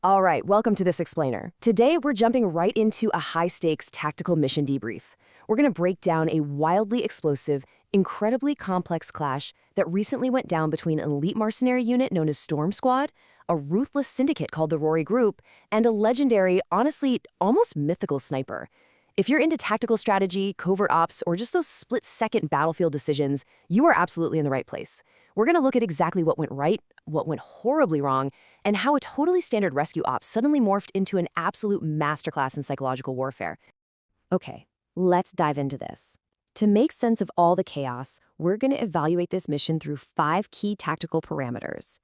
All right, welcome to this explainer. Today, we're jumping right into a high-stakes tactical mission debrief. We're going to break down a wildly explosive, incredibly complex clash that recently went down between an elite mercenary unit known as Storm Squad, a ruthless syndicate called the Rory Group, and a legendary, honestly, almost mythical sniper. If you're into tactical strategy, covert ops, or just those split-second battlefield decisions, you are absolutely in the right place. We're going to look at exactly what went right, what went horribly wrong, and how a totally standard rescue op suddenly morphed into an absolute masterclass in psychological warfare. Okay, let's dive into this. To make sense of all the chaos, we're going to evaluate this mission through 5 key tactical parameters.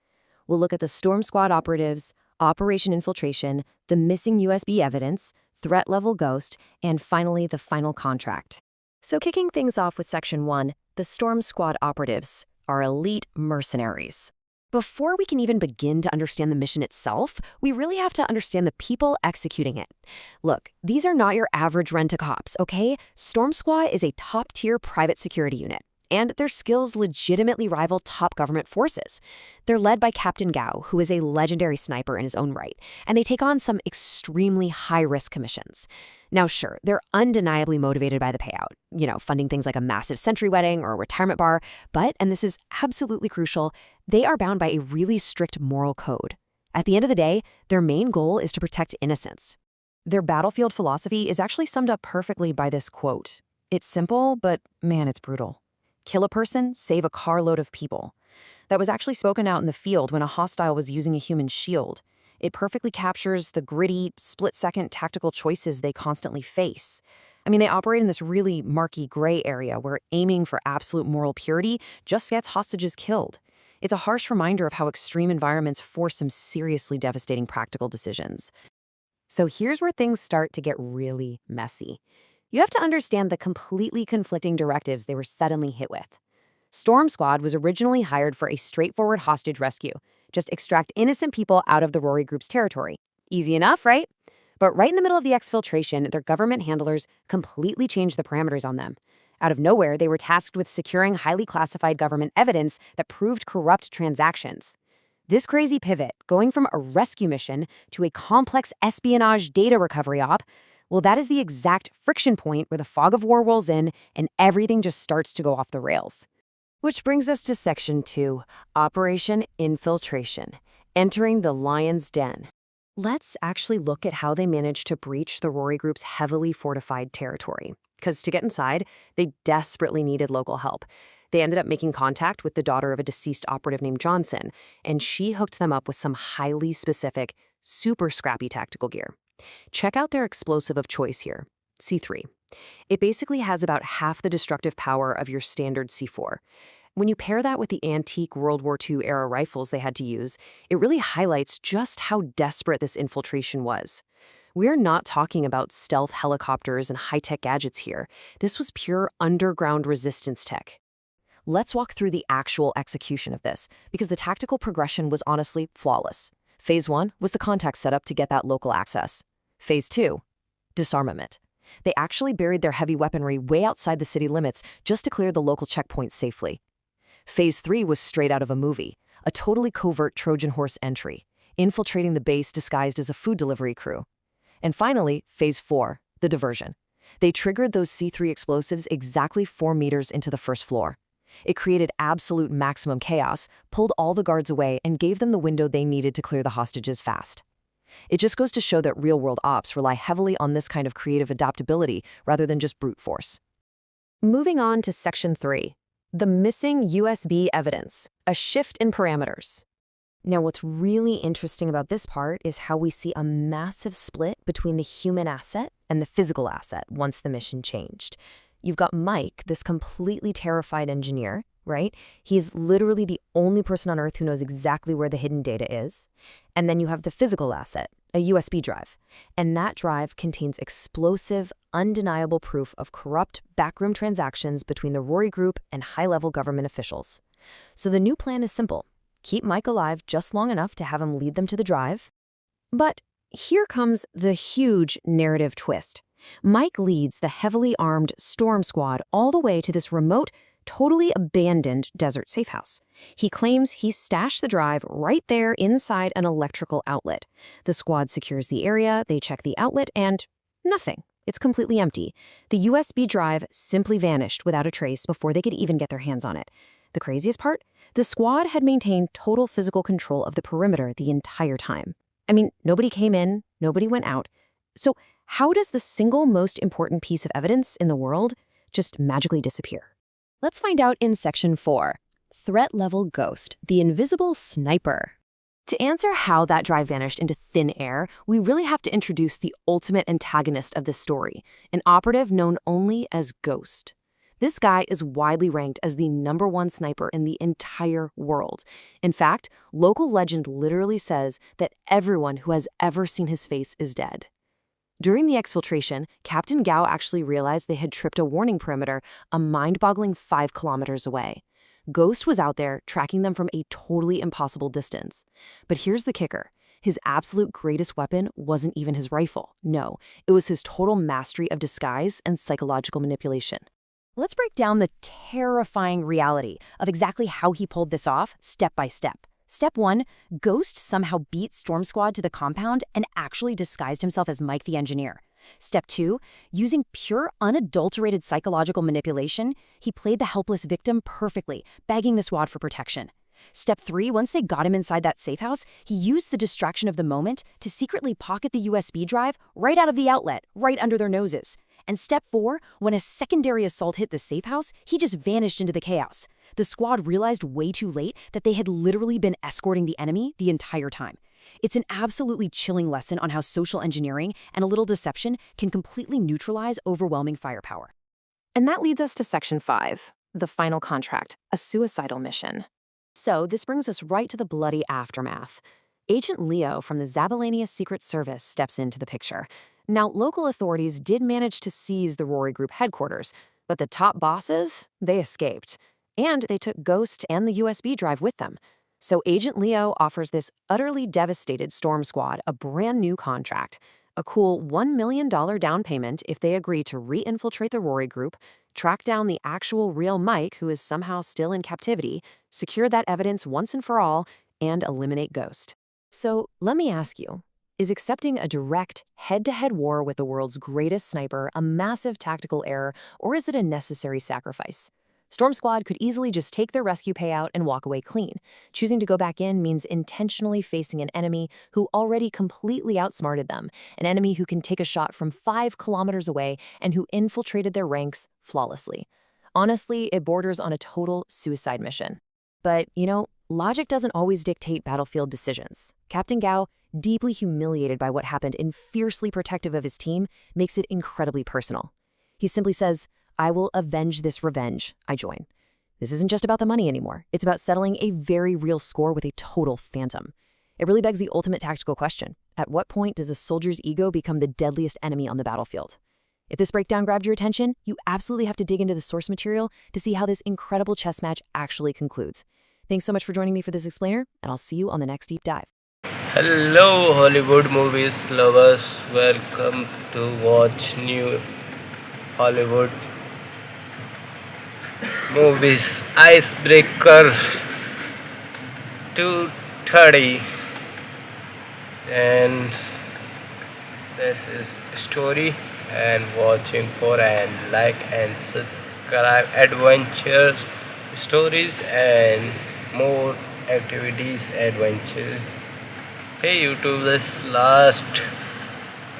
We'll look at the Storm Squad operatives, Operation Infiltration, the missing USB evidence, threat level ghost, and finally the final contract. So kicking things off with Section 1, the Storm Squad operatives are elite mercenaries. Before we can even begin to understand the mission itself, we really have to understand the people executing it. Look, these are not your average rent-a-cops, okay? Storm Squad is a top-tier private security unit, and their skills legitimately rival top government forces. They're led by Captain Gao, who is a legendary sniper in his own right, and they take on some extremely high-risk missions. Now, sure, they're undeniably motivated by the payout, funding things like a massive century wedding or a retirement bar, but, and this is absolutely crucial, they are bound by a really strict moral code. At the end of the day, their main goal is to protect innocence. Their battlefield philosophy is actually summed up perfectly by this quote. It's simple, but man, it's brutal. Kill a person, save a carload of people. That was actually spoken out in the field when a hostile was using a human shield. It perfectly captures the gritty, split-second tactical choices they constantly face. I mean, they operate in this really murky gray area where aiming for absolute moral purity just gets hostages killed. It's a harsh reminder of how extreme environments force some seriously devastating practical decisions. So here's where things start to get really messy. You have to understand the completely conflicting directives they were suddenly hit with. Storm Squad was originally hired for a straightforward hostage rescue. Just extract innocent people out of the Rory Group's territory. Easy enough, right? But right in the middle of the exfiltration, their government handlers completely changed the parameters on them. Out of nowhere, they were tasked with securing highly classified government evidence that proved corrupt transactions. This crazy pivot, going from a rescue mission to a complex espionage data recovery op, well, that is the exact friction point where the fog of war rolls in and everything just starts to go off the rails. Which brings us to Section 2, Operation Infiltration, entering the lion's den. Let's actually look at how they managed to breach the Rory Group's heavily fortified territory. Because to get inside, they desperately needed local help. They ended up making contact with the daughter of a deceased operative named Johnson, and she hooked them up with some highly specific, super scrappy tactical gear. Check out their explosive of choice here, C3. It basically has about half the destructive power of your standard C4. When you pair that with the antique World War II-era rifles they had to use, it really highlights just how desperate this infiltration was. We're not talking about stealth helicopters and high-tech gadgets here. This was pure underground resistance tech. Let's walk through the actual execution of this, because the tactical progression was honestly flawless. Phase 1 was the contact setup to get that local access. Phase 2, disarmament. They actually buried their heavy weaponry way outside the city limits just to clear the local checkpoints safely. Phase 3 was straight out of a movie, a totally covert Trojan horse entry, infiltrating the base disguised as a food delivery crew. And finally, Phase 4, the diversion. They triggered those C3 explosives exactly 4 meters into the first floor. It created absolute maximum chaos, pulled all the guards away, and gave them the window they needed to clear the hostages fast. It just goes to show that real-world ops rely heavily on this kind of creative adaptability rather than just brute force. Moving on to Section 3, the missing USB evidence, a shift in parameters. Now, what's really interesting about this part is how we see a massive split between the human asset and the physical asset once the mission changed. You've got Mike, this completely terrified engineer, right? He's literally the only person on Earth who knows exactly where the hidden data is. And then you have the physical asset, a USB drive. And that drive contains explosive, undeniable proof of corrupt backroom transactions between the Rory Group and high-level government officials. So the new plan is simple. Keep Mike alive just long enough to have him lead them to the drive. But here comes the huge narrative twist. Mike leads the heavily armed Storm Squad all the way to this remote, totally abandoned desert safe house. He claims he stashed the drive right there inside an electrical outlet. The squad secures the area, they check the outlet, and nothing. It's completely empty. The USB drive simply vanished without a trace before they could even get their hands on it. The craziest part? The squad had maintained total physical control of the perimeter the entire time. I mean, nobody came in, nobody went out. So how does the single most important piece of evidence in the world just magically disappear? Let's find out in Section 4. Threat Level Ghost, the Invisible Sniper. To answer how that drive vanished into thin air, we really have to introduce the ultimate antagonist of this story, an operative known only as Ghost. This guy is widely ranked as the #1 sniper in the entire world. In fact, local legend literally says that everyone who has ever seen his face is dead. During the exfiltration, Captain Gao actually realized they had tripped a warning perimeter a mind-boggling 5 kilometers away. Ghost was out there, tracking them from a totally impossible distance. But here's the kicker. His absolute greatest weapon wasn't even his rifle. No, it was his total mastery of disguise and psychological manipulation. Let's break down the terrifying reality of exactly how he pulled this off, step by step. Step 1, Ghost somehow beat Storm Squad to the compound and actually disguised himself as Mike the engineer. Step 2, using pure, unadulterated psychological manipulation, he played the helpless victim perfectly, begging the squad for protection. Step 3, once they got him inside that safe house, he used the distraction of the moment to secretly pocket the USB drive right out of the outlet, right under their noses. And step 4, when a secondary assault hit the safe house, he just vanished into the chaos. The squad realized way too late that they had literally been escorting the enemy the entire time. It's an absolutely chilling lesson on how social engineering and a little deception can completely neutralize overwhelming firepower. And that leads us to Section 5, the final contract, a suicidal mission. So this brings us right to the bloody aftermath. Agent Leo from the Zabalania Secret Service steps into the picture. Now, local authorities did manage to seize the Rory Group headquarters, but the top bosses, they escaped. And they took Ghost and the USB drive with them. So Agent Leo offers this utterly devastated Storm Squad a brand new contract, a cool $1 million down payment if they agree to re-infiltrate the Rory Group, track down the actual real Mike who is somehow still in captivity, secure that evidence once and for all, and eliminate Ghost. So let me ask you, is accepting a direct, head-to-head war with the world's greatest sniper a massive tactical error, or is it a necessary sacrifice? Storm Squad could easily just take their rescue payout and walk away clean. Choosing to go back in means intentionally facing an enemy who already completely outsmarted them, an enemy who can take a shot from 5 kilometers away and who infiltrated their ranks flawlessly. Honestly, it borders on a total suicide mission. But, logic doesn't always dictate battlefield decisions. Captain Gao, deeply humiliated by what happened and fiercely protective of his team, makes it incredibly personal. He simply says, "I will avenge this revenge. I join." This isn't just about the money anymore. It's about settling a very real score with a total phantom. It really begs the ultimate tactical question. At what point does a soldier's ego become the deadliest enemy on the battlefield? If this breakdown grabbed your attention, you absolutely have to dig into the source material to see how this incredible chess match actually concludes. Thanks so much for joining me for this explainer, and I'll see you on the next deep dive. Hello Hollywood movies lovers, welcome to watch new Hollywood movies. Icebreaker 230, and this is story and watching for and like and subscribe adventure stories and more activities adventure. Hey YouTube, this last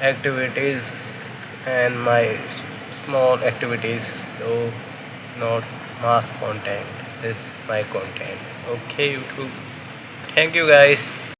activities and my small activities, though not mass content, this my content. Okay YouTube, thank you guys.